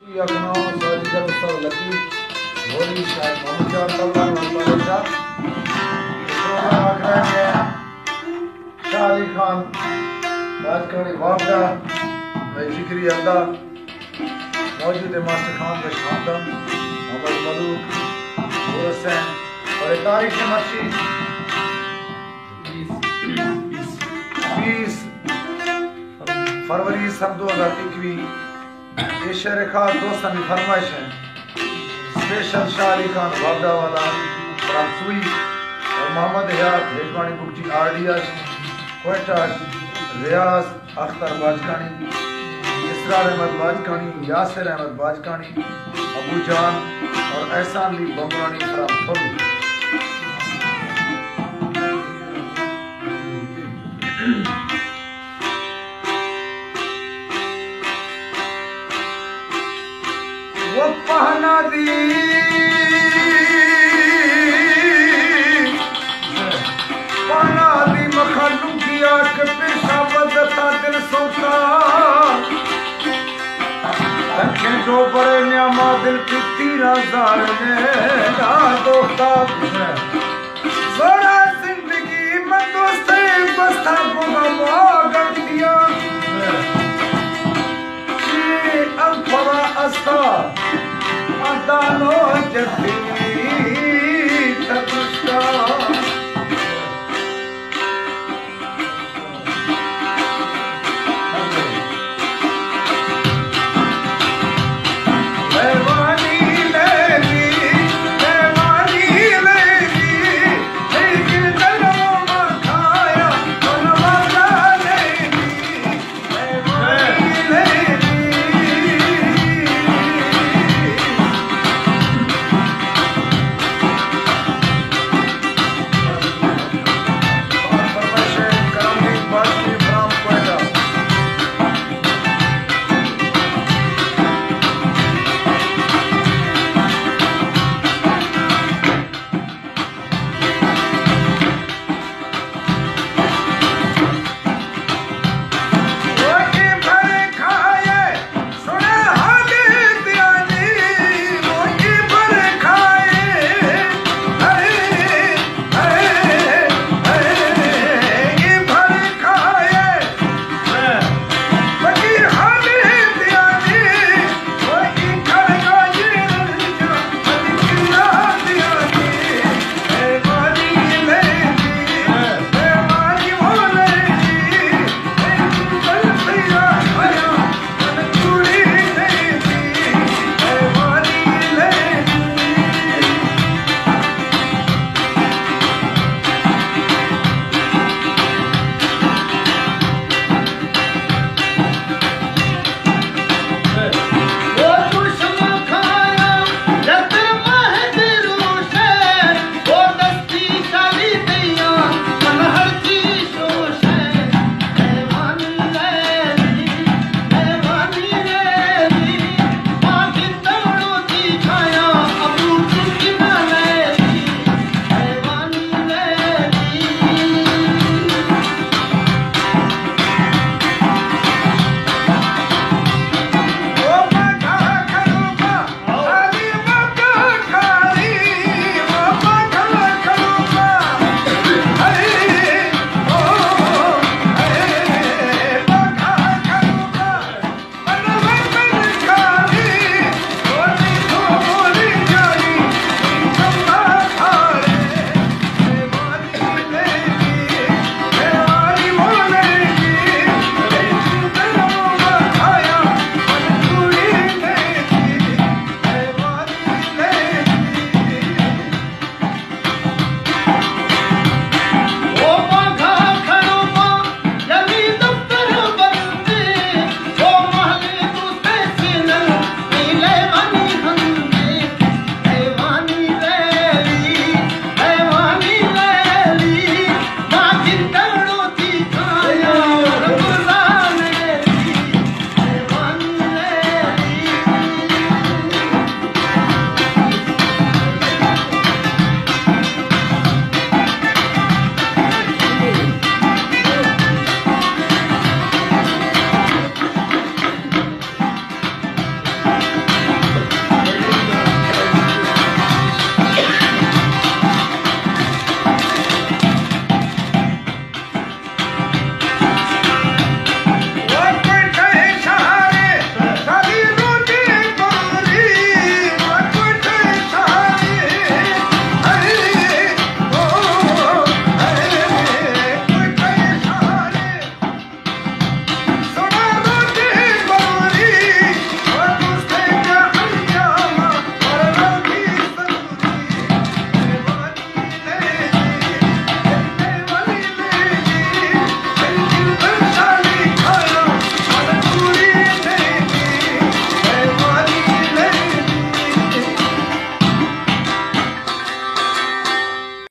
यखनो surgical उत्सव lucky Holi शायद मोहम्मद तल्लान वाला प्रोग्राम रख रहे हैं शाह अली खान राजकड़ी वापदा भाई जिक्री अल्दा मौजूद है मास्टर खान का खानदान मोहम्मद मलूक हुसैन और तारीख मर्शी 20 फरवरी सन 2021 ये शेर खास दोस्तों की फरमाइश है स्पेशल शाह अली खान वापदा वाला फ्रांसुई और मोहम्मद हयात हेजमानी बुकटी आरडीएस क्वेटा रियाज अख्तर बाजकानी इसरार अहमद बाजकानी यासिर अहमद बाजकानी अबू जान और एहसान अली बमरानी फ्राम वो पहना दी मखालू की आंख पेशा बदता दिल सोता रखे जो बड़े न्यामा दिल की 13,000 में ना दोस्ता सोना जिंदगी में दोस्ते बस्ता बुगा गलतियां ये अल्फा अस्ता अदालो जब